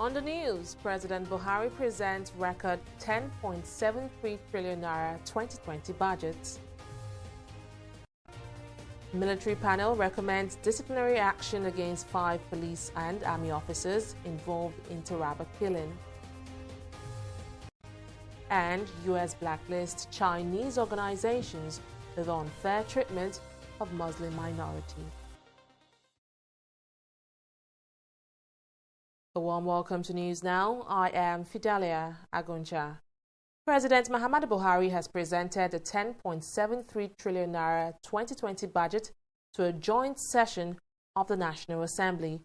On the news, President Buhari presents record 10.73 trillion naira 2020 budget. Military panel recommends disciplinary action against 5 police and army officers involved in Taraba killing. And U.S. blacklist Chinese organizations with unfair treatment of Muslim minority. A warm welcome to News Now. I am Fidelia Aguncha. President Muhammadu Buhari has presented the 10.73 trillion naira 2020 budget to a joint session of the National Assembly.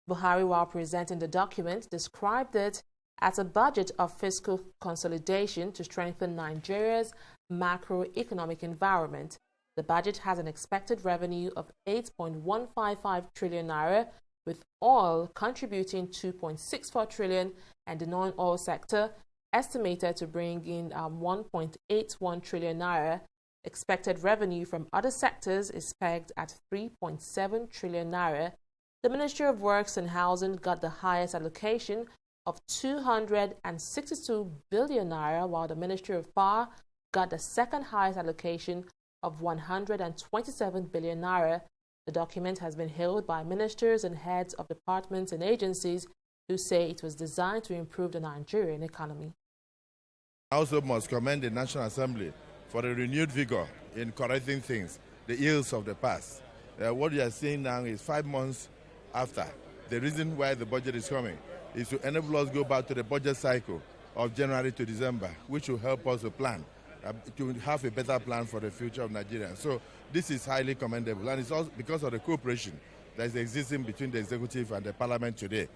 Buhari, while presenting the document, described it as a budget of fiscal consolidation to strengthen Nigeria's macroeconomic environment. The budget has an expected revenue of 8.155 trillion naira, with oil contributing 2.64 trillion and the non-oil sector estimated to bring in 1.81 trillion naira. Expected revenue from other sectors is pegged at 3.7 trillion naira. The Ministry of Works and Housing got the highest allocation of 262 billion naira, while the Ministry of Power got the second highest allocation of 127 billion naira. The document has been hailed by ministers and heads of departments and agencies who say it was designed to improve the Nigerian economy. I also must commend the National Assembly for a renewed vigor in correcting things, the ills of the past. What we are seeing now is 5 months after. The reason why the budget is coming is to enable us to go back to the budget cycle of January to December, which will help us to plan, to have a better plan for the future of Nigeria. So this is highly commendable, and it's also because of the cooperation that is existing between the executive and the parliament today.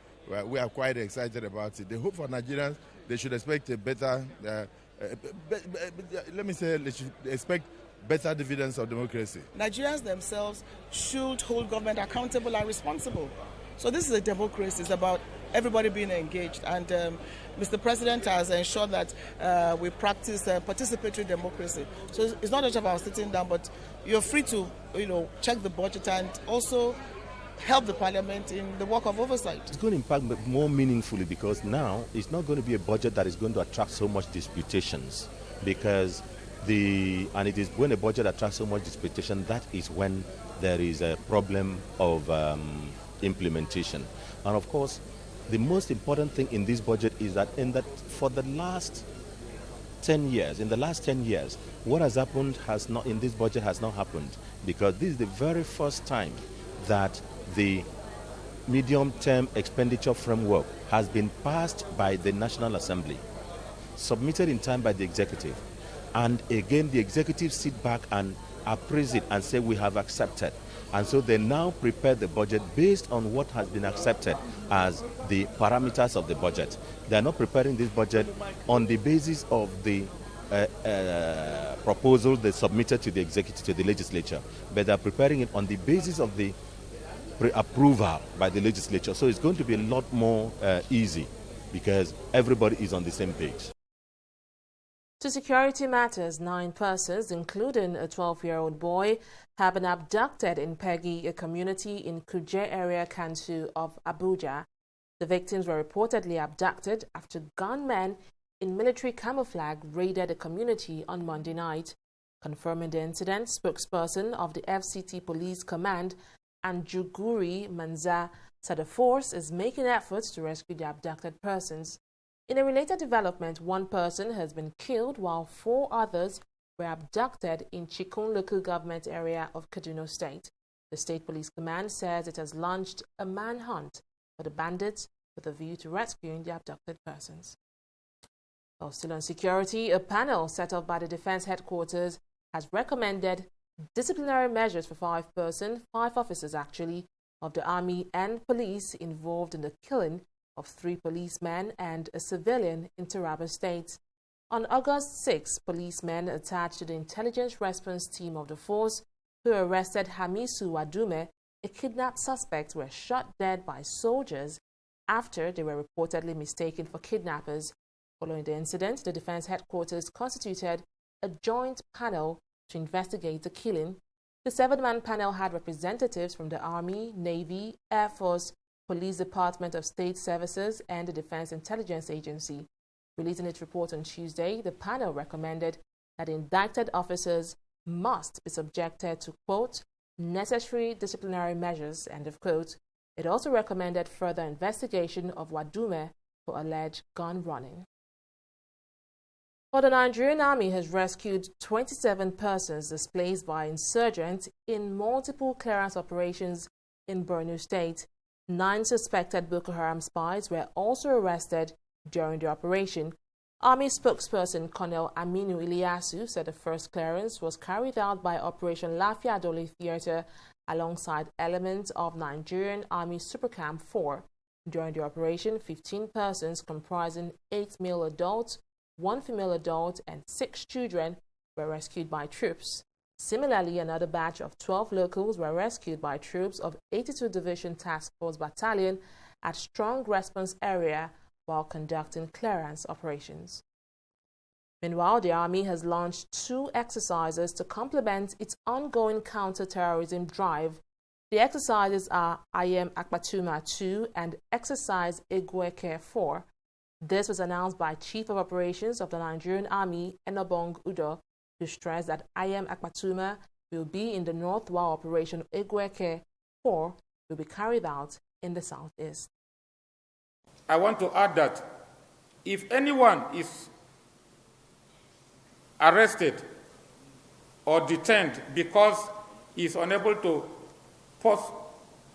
We are quite excited about it. The hope for Nigerians, they should expect a better, they should expect better dividends of democracy. Nigerians themselves should hold government accountable and responsible. So this is a democracy. It's about everybody being engaged. And Mr. President has ensured that we practice participatory democracy. So it's not just about sitting down, but you're free to, check the budget and also help the parliament in the work of oversight. It's going to impact more meaningfully because now it's not going to be a budget that is going to attract so much disputations, because and it is when a budget attracts so much disputation, that is when there is a problem of implementation. And of course, the most important thing in this budget is that for the last 10 years, what has happened in this budget has not happened, because this is the very first time that the medium-term expenditure framework has been passed by the National Assembly, submitted in time by the executive, and again the executive sit back and appraise it and say we have accepted. And so they now prepare the budget based on what has been accepted as the parameters of the budget. They are not preparing this budget on the basis of the proposal they submitted to the executive, to the legislature, but they are preparing it on the basis of the approval by the legislature. So it's going to be a lot more easy because everybody is on the same page. To security matters, 9 persons, including a 12-year-old boy, have been abducted in Peggy, a community in Kuje area, Kansu of Abuja. The victims were reportedly abducted after gunmen in military camouflage raided the community on Monday night. Confirming the incident, spokesperson of the FCT Police Command, Anjuguri Manza, said the force is making efforts to rescue the abducted persons. In a related development, 1 person has been killed while 4 others were abducted in Chikun local government area of Kaduna State. The State Police Command says it has launched a manhunt for the bandits with a view to rescuing the abducted persons. While still on security, a panel set up by the Defense Headquarters has recommended disciplinary measures for 5 officers of the Army and police involved in the killing of 3 policemen and a civilian in Taraba State. On August 6, policemen attached to the intelligence response team of the force who arrested Hamisu Wadume, a kidnapped suspect, were shot dead by soldiers after they were reportedly mistaken for kidnappers. Following the incident, the Defense Headquarters constituted a joint panel to investigate the killing. The 7-man panel had representatives from the Army, Navy, Air Force, Police Department of State Services, and the Defense Intelligence Agency. Releasing its report on Tuesday, the panel recommended that indicted officers must be subjected to, quote, necessary disciplinary measures, end of quote. It also recommended further investigation of Wadume for alleged gun running. Well, the Nigerian Army has rescued 27 persons displaced by insurgents in multiple clearance operations in Borno State. 9 suspected Boko Haram spies were also arrested during the operation. Army spokesperson Colonel Aminu Iliasu said the first clearance was carried out by Operation Lafia Dole Theatre alongside elements of Nigerian Army Supercamp 4. During the operation, 15 persons comprising 8 male adults, 1 female adult, and 6 children were rescued by troops. Similarly, another batch of 12 locals were rescued by troops of 82 Division Task Force Battalion at Strong Response Area while conducting clearance operations. Meanwhile, the Army has launched 2 exercises to complement its ongoing counter-terrorism drive. The exercises are IM Akpatuma 2 and Exercise Egweke 4. This was announced by Chief of Operations of the Nigerian Army, Enobong Udo, who stressed that IM Akpatuma will be in the north while Operation Egweke 4 will be carried out in the southeast. I want to add that if anyone is arrested or detained because he is unable to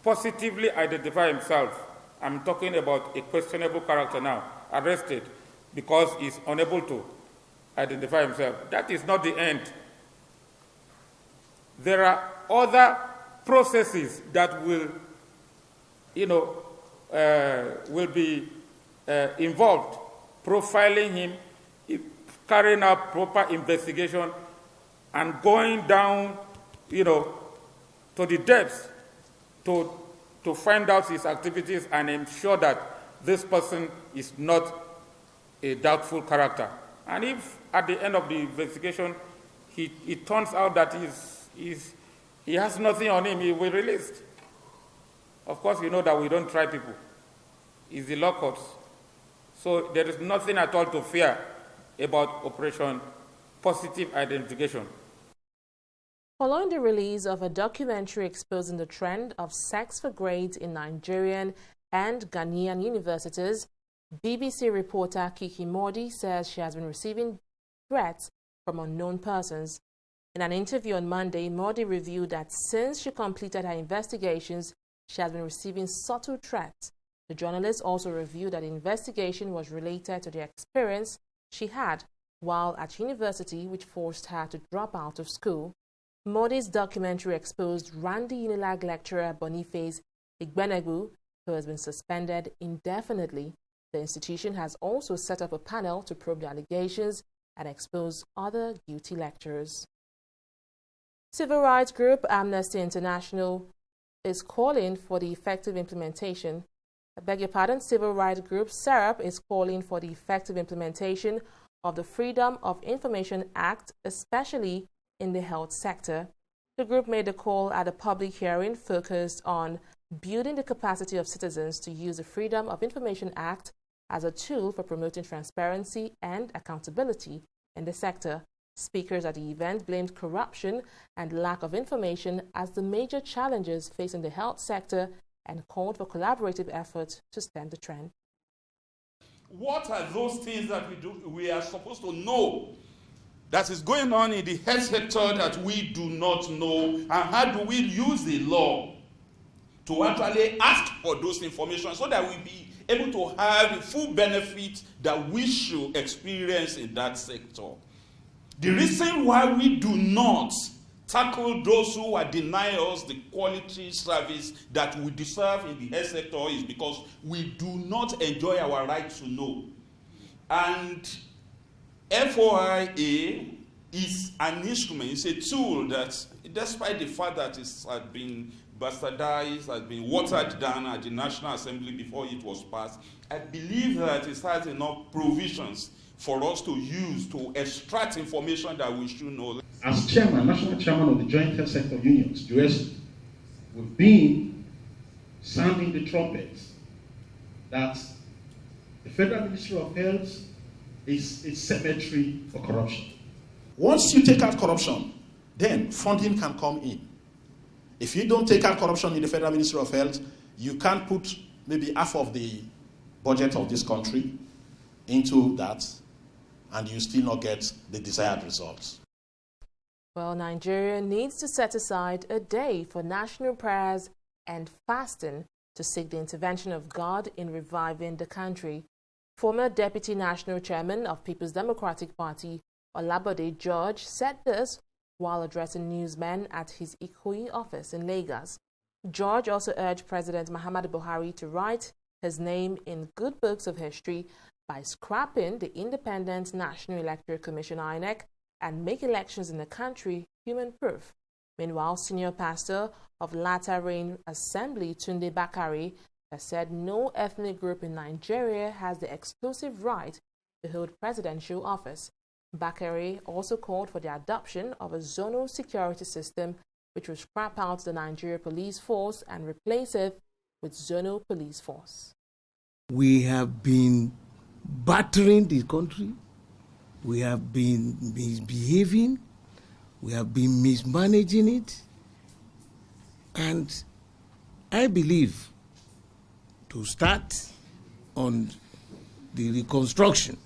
positively identify himself, I'm talking about a questionable character now, arrested because he is unable to identify himself, that is not the end. There are other processes that will, will be involved, profiling him, carrying out proper investigation, and going down, to the depths to find out his activities and ensure that this person is not a doubtful character. And if at the end of the investigation it turns out that he has nothing on him, he will be released. Of course, you know that we don't try people. It's the law courts. So there is nothing at all to fear about Operation Positive Identification. Following the release of a documentary exposing the trend of sex for grades in Nigerian and Ghanaian universities, BBC reporter Kiki Modi says she has been receiving threats from unknown persons. In an interview on Monday, Modi revealed that since she completed her investigations, she has been receiving subtle threats. The journalist also revealed that the investigation was related to the experience she had while at university, which forced her to drop out of school. Modi's documentary exposed Randy Unilag lecturer Boniface Igbenegbu, who has been suspended indefinitely. The institution has also set up a panel to probe the allegations and expose other guilty lecturers. Civil rights group Amnesty International is calling for the effective implementation. Civil rights group SERAP is calling for the effective implementation of the Freedom of Information Act, especially in the health sector. The group made the call at a public hearing focused on building the capacity of citizens to use the Freedom of Information Act as a tool for promoting transparency and accountability in the sector. Speakers at the event blamed corruption and lack of information as the major challenges facing the health sector and called for collaborative efforts to stem the trend. What are those things that we are supposed to know that is going on in the health sector that we do not know, and how do we use the law to actually ask for those information so that we be able to have the full benefit that we should experience in that sector? The reason why we do not tackle those who are denying us the quality service that we deserve in the health sector is because we do not enjoy our right to know. And FOIA is an instrument, it's a tool that, despite the fact that it has been bastardized, has been watered down at the National Assembly before it was passed, I believe that it has enough provisions for us to use to extract information that we should know. As chairman, national chairman of the Joint Health Sector Unions, JOSU, we've been sounding the trumpets that the Federal Ministry of Health is a cemetery for corruption. Once you take out corruption, then funding can come in. If you don't take out corruption in the Federal Ministry of Health, you can't put maybe half of the budget of this country into that, and you still not get the desired results. Well, Nigeria needs to set aside a day for national prayers and fasting to seek the intervention of God in reviving the country. Former Deputy National Chairman of People's Democratic Party, Olabode George, said this while addressing newsmen at his Ikoyi office in Lagos. George also urged President Muhammadu Buhari to write his name in good books of history by scrapping the Independent National Electoral Commission (INEC) and make elections in the country human-proof. Meanwhile, senior pastor of Latter Rain Assembly, Tunde Bakare, has said no ethnic group in Nigeria has the exclusive right to hold presidential office. Bakare also called for the adoption of a zonal security system which will scrap out the Nigeria police force and replace it with zonal police force. We have been battering the country, we have been misbehaving, we have been mismanaging it, and I believe to start on the reconstruction,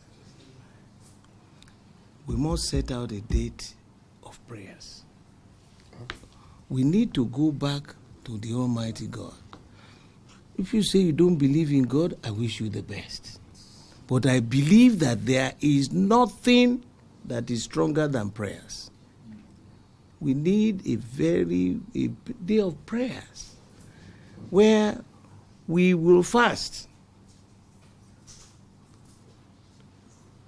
we must set out a date of prayers. We need to go back to the Almighty God. If you say you don't believe in God, I wish you the best. But I believe that there is nothing that is stronger than prayers. We need a day of prayers where we will fast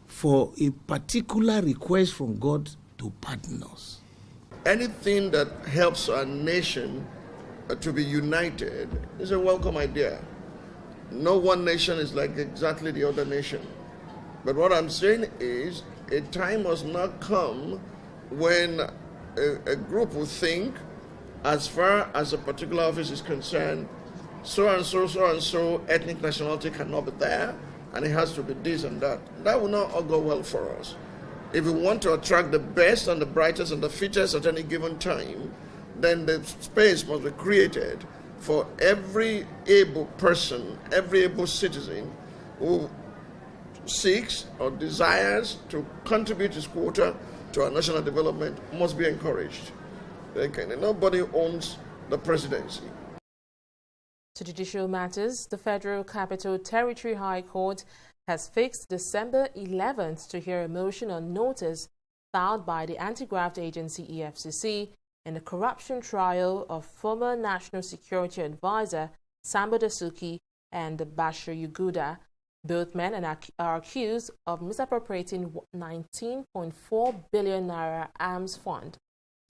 for a particular request from God to pardon us. Anything that helps our nation to be united is a welcome idea. No one nation is like exactly the other nation. But what I'm saying is a time must not come when a group will think, as far as a particular office is concerned, so and so ethnic nationality cannot be there, and it has to be this and that. That will not all go well for us. If we want to attract the best and the brightest and the fittest at any given time, then the space must be created for every able person, every able citizen who seeks or desires to contribute his quota to our national development must be encouraged. Nobody owns the presidency. To judicial matters, the Federal Capital Territory High Court has fixed December 11th to hear a motion on notice filed by the anti-graft agency EFCC in the corruption trial of former National Security Advisor Sambo Dasuki and Bashir Yuguda. Both men are accused of misappropriating 19.4 billion naira arms fund.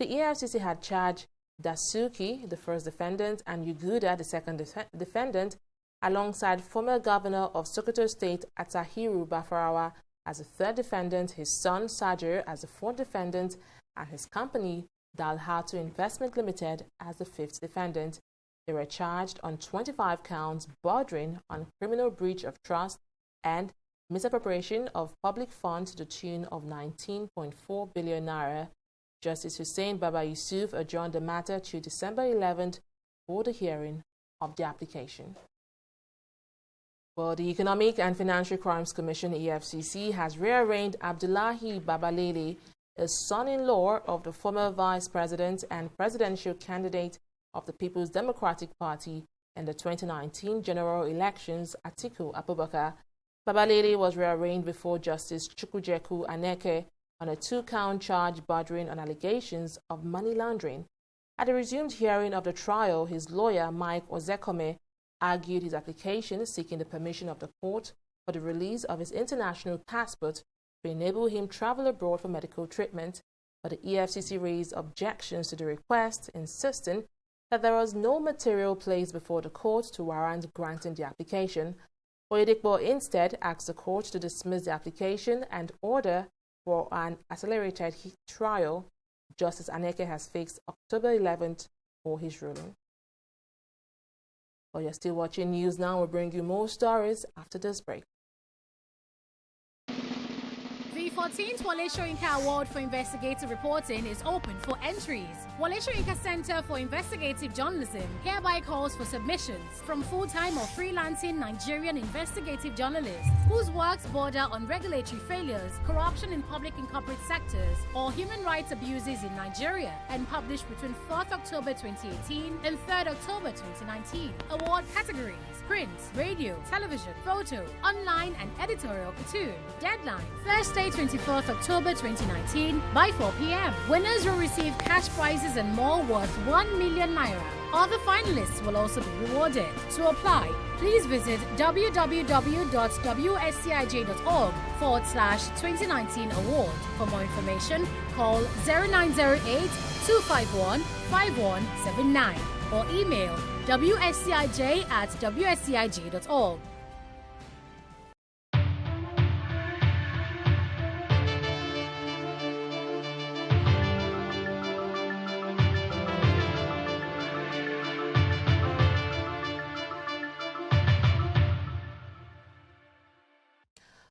The EFCC had charged Dasuki, the first defendant, and Yuguda, the second defendant, alongside former governor of Sokoto State, Atahiru Bafarawa, as the third defendant, his son, Sajir, as the fourth defendant, and his company, Dalhatu Investment Limited, as the fifth defendant. They were charged on 25 counts bordering on criminal breach of trust and misappropriation of public funds to the tune of 19.4 billion naira. Justice Hussein Baba Yusuf adjourned the matter to December 11th for the hearing of the application. Well, the Economic and Financial Crimes Commission, EFCC, has rearranged Abdullahi Babalele, a son-in-law of the former vice president and presidential candidate of the People's Democratic Party in the 2019 general elections, Atiku Abubakar. Babalele was rearranged before Justice Chukwujeku Aneke on a 2-count charge bordering on allegations of money laundering. At the resumed hearing of the trial, his lawyer, Mike Ozekome, argued his application seeking the permission of the court for the release of his international passport to enable him travel abroad for medical treatment, but the EFCC raised objections to the request, insisting that there was no material placed before the court to warrant granting the application. Oyedepo instead asked the court to dismiss the application and order for an accelerated trial. Justice Aneke has fixed October 11th for his ruling. While you're still watching News Now, we'll bring you more stories after this break. The 14th Wale Soyinka Award for Investigative Reporting is open for entries. Wale Soyinka Center for Investigative Journalism hereby calls for submissions from full-time or freelancing Nigerian investigative journalists whose works border on regulatory failures, corruption in public and corporate sectors, or human rights abuses in Nigeria, and published between 4th October 2018 and 3rd October 2019. Award categories: print, radio, television, photo, online, and editorial cartoon. Deadline: Thursday, 24th October 2019 by 4 p.m. Winners will receive cash prizes and more worth 1 million naira. Other finalists will also be rewarded. To apply, please visit www.wscij.org/2019 award. For more information, call 0908 251 5179 or email wscij@wscij.org.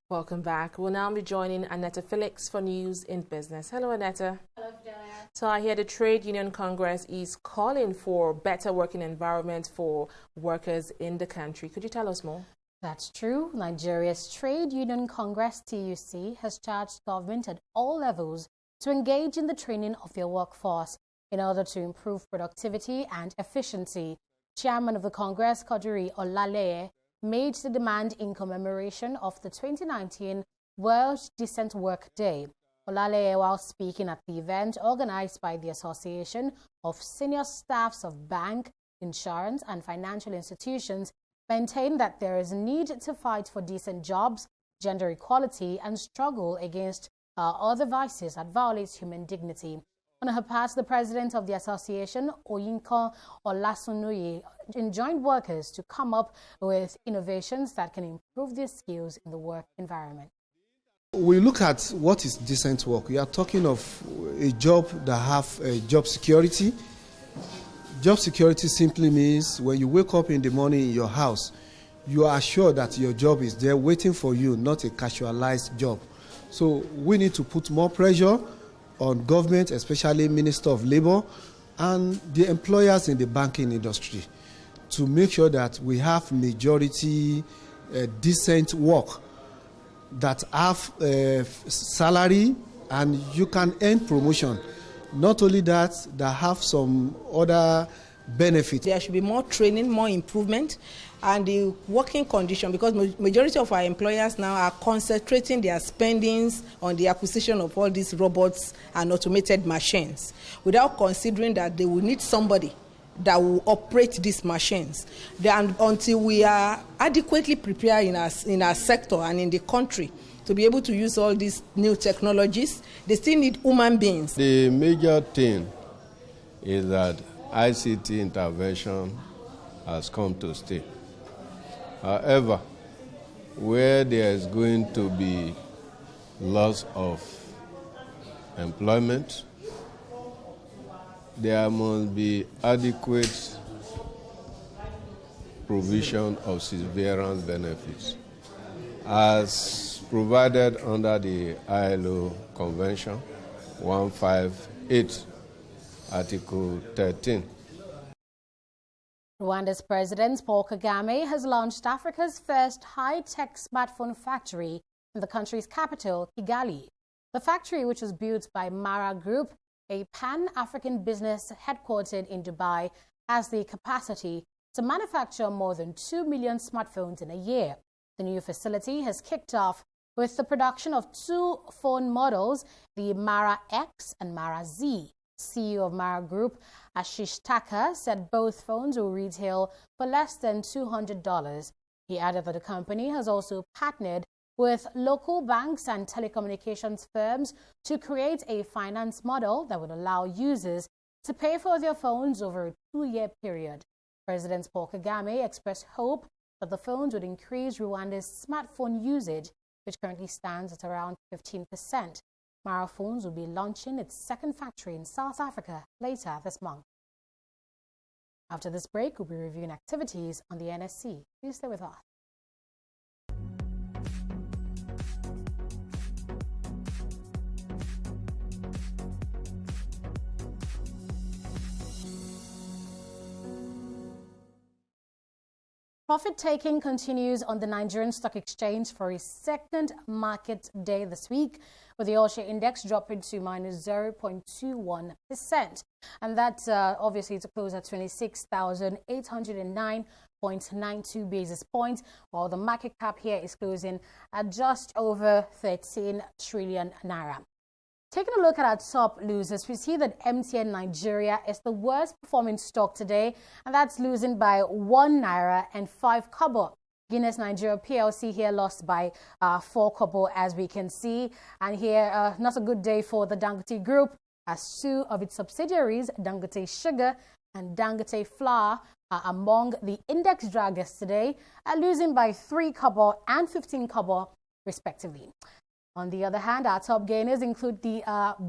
Welcome back. We'll now be joining Annetta Felix for News in Business. Hello, Annetta. Hello, Fidelia. So I hear the Trade Union Congress is calling for better working environment for workers in the country. Could you tell us more? That's true. Nigeria's Trade Union Congress, TUC, has charged government at all levels to engage in the training of their workforce in order to improve productivity and efficiency. Chairman of the Congress, Kaduri Olaleye, made the demand in commemoration of the 2019 World Decent Work Day. Olaleye, while speaking at the event organized by the Association of Senior Staffs of Bank, Insurance and Financial Institutions, maintained that there is a need to fight for decent jobs, gender equality, and struggle against other vices that violate human dignity. On her part, the president of the association, Oyinkan Olasunuyi, enjoined workers to come up with innovations that can improve their skills in the work environment. We look at what is decent work. We are talking of a job that have job security. Job security simply means when you wake up in the morning in your house, you are sure that your job is there waiting for you, not a casualized job. So we need to put more pressure on government, especially Minister of Labour and the employers in the banking industry, to make sure that we have majority decent work that have salary and you can earn promotion. Not only that, that have some other benefits. There should be more training, more improvement, and the working condition, because majority of our employers now are concentrating their spendings on the acquisition of all these robots and automated machines, without considering that they will need somebody that will operate these machines. And until we are adequately prepared in our sector and in the country to be able to use all these new technologies, they still need human beings. The major thing is that ICT intervention has come to stay. However, where there is going to be loss of employment, there must be adequate provision of severance benefits as provided under the ILO Convention 158, Article 13. Rwanda's President Paul Kagame has launched Africa's first high-tech smartphone factory in the country's capital, Kigali. The factory, which was built by Mara Group, a pan-African business headquartered in Dubai, has the capacity to manufacture more than 2 million smartphones in a year. The new facility has kicked off with the production of 2 phone models, the Mara X and Mara Z. CEO of Mara Group, Ashish Taka, said both phones will retail for less than $200. He added that the company has also partnered with local banks and telecommunications firms to create a finance model that would allow users to pay for their phones over a 2-year period. President Paul Kagame expressed hope that the phones would increase Rwanda's smartphone usage, which currently stands at around 15%. Mara Phones will be launching its second factory in South Africa later this month. After this break, we'll be reviewing activities on the NSC. Please stay with us. Profit-taking continues on the Nigerian Stock Exchange for a second market day this week, with the all-share index dropping to minus 0.21%. And that's obviously to close at 26,809.92 basis points, while the market cap here is closing at just over 13 trillion naira. Taking a look at our top losers, we see that MTN Nigeria is the worst performing stock today, and that's losing by 1 naira and 5 kobo. Guinness Nigeria PLC here lost by 4 kobo, as we can see. And here, not a good day for the Dangote Group, as 2 of its subsidiaries, Dangote Sugar and Dangote Flour, are among the index draggers today, losing by 3 kobo and 15 kobo, respectively. On the other hand, our top gainers include the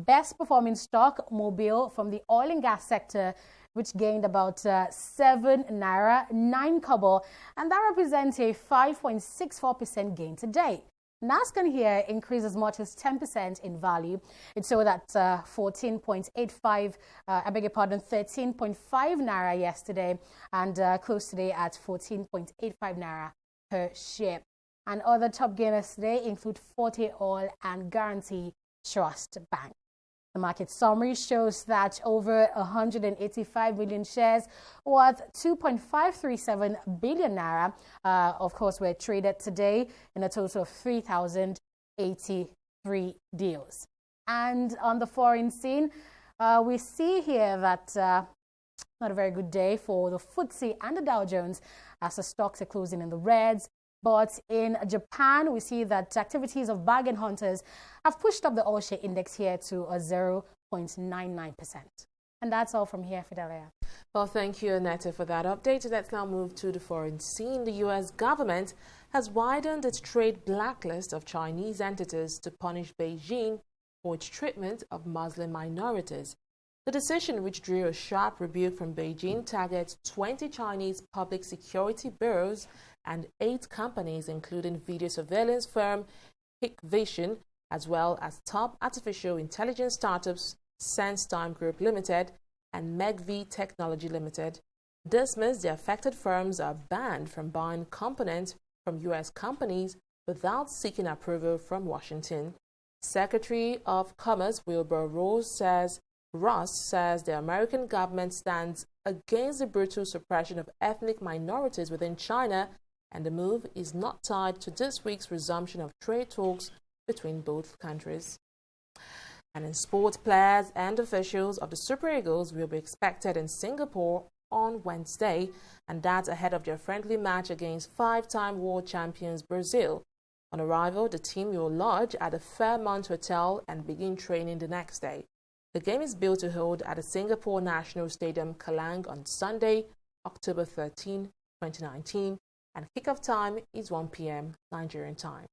best performing stock, Mobile, from the oil and gas sector, which gained about 7 naira, 9 kobo, and that represents a 5.64% gain today. NASCON here increased as much as 10% in value. It sold at 13.85 naira yesterday, and closed today at 14.85 naira per share. And other top gainers today include Forte Oil and Guarantee Trust Bank. The market summary shows that over 185 million shares worth 2.537 billion naira, of course, were traded today in a total of 3,083 deals. And on the foreign scene, we see here that not a very good day for the FTSE and the Dow Jones, as the stocks are closing in the reds. But in Japan, we see that activities of bargain hunters have pushed up the all-share index here to a 0.99%. And that's all from here, Fidelia. Well, thank you, Annette, for that update. Let's now move to the foreign scene. The U.S. government has widened its trade blacklist of Chinese entities to punish Beijing for its treatment of Muslim minorities. The decision, which drew a sharp rebuke from Beijing, targets 20 Chinese public security bureaus and 8 companies, including video surveillance firm Hikvision, as well as top artificial intelligence startups SenseTime Group Limited and MegV Technology Limited. This means the affected firms are banned from buying components from U.S. companies without seeking approval from Washington. Secretary of Commerce Wilbur Ross says the American government stands against the brutal suppression of ethnic minorities within China, and the move is not tied to this week's resumption of trade talks between both countries. And in sports, players and officials of the Super Eagles will be expected in Singapore on Wednesday, and that's ahead of their friendly match against 5-time world champions Brazil. On arrival, the team will lodge at the Fairmont Hotel and begin training the next day. The game is built to hold at the Singapore National Stadium, Kallang, on Sunday, October 13, 2019, and kickoff time is 1 p.m. Nigerian time.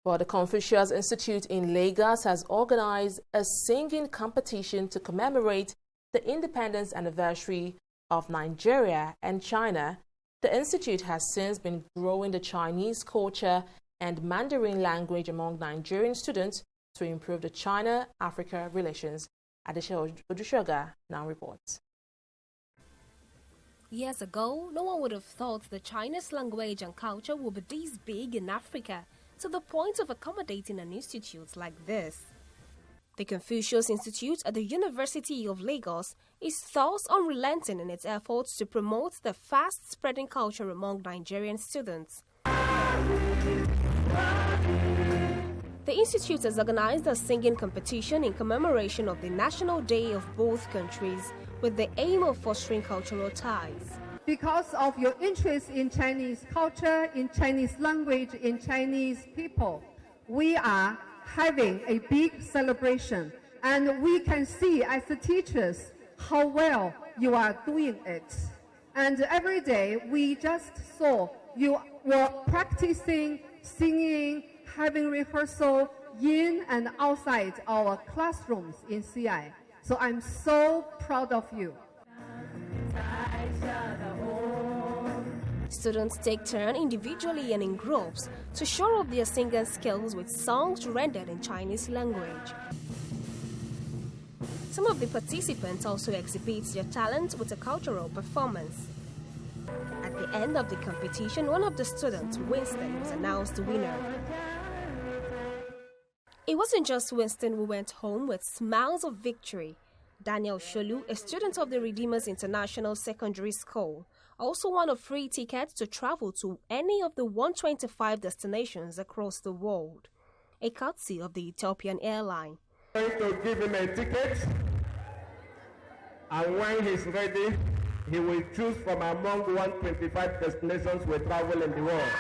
Well, the Confucius Institute in Lagos has organized a singing competition to commemorate the independence anniversary of Nigeria and China. The institute has since been growing the Chinese culture and Mandarin language among Nigerian students to improve the China-Africa relations. Adesha Odushoga now reports. Years ago, no one would have thought the Chinese language and culture would be this big in Africa, to the point of accommodating an institute like this. The Confucius Institute at the University of Lagos is thus unrelenting in its efforts to promote the fast-spreading culture among Nigerian students. The institute has organized a singing competition in commemoration of the National Day of both countries, with the aim of fostering cultural ties. Because of your interest in Chinese culture, in Chinese language, in Chinese people, we are having a big celebration, and we can see as the teachers how well you are doing it. And every day we just saw you were practicing singing, having rehearsal in and outside our classrooms in CI. So I'm so proud of you. Students take turn individually and in groups to show off their singing skills with songs rendered in Chinese language. Some of the participants also exhibit their talent with a cultural performance. At the end of the competition, one of the students, Winston, was announced the winner. It wasn't just Winston who went home with smiles of victory. Daniel Sholu, a student of the Redeemers International Secondary School, also won a free ticket to travel to any of the 125 destinations across the world, a courtesy of the Ethiopian airline. I'm going to give him a ticket, and when he's ready, he will choose from among 125 destinations we travel in the world.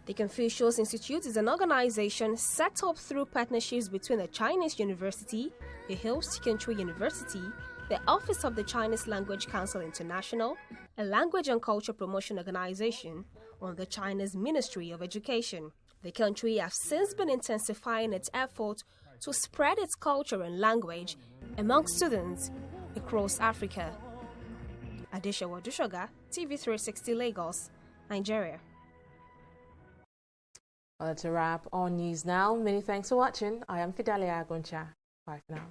The Confucius Institute is an organization set up through partnerships between a Chinese university, a host country university, the Office of the Chinese Language Council International, a language and culture promotion organization, and the Chinese Ministry of Education. The country has since been intensifying its effort to spread its culture and language among students across Africa. Adeshawa Dushoga, TV360 Lagos, Nigeria. Well, that's a wrap on News Now. Many thanks for watching. I am Fidelia Aguncha. Bye for now.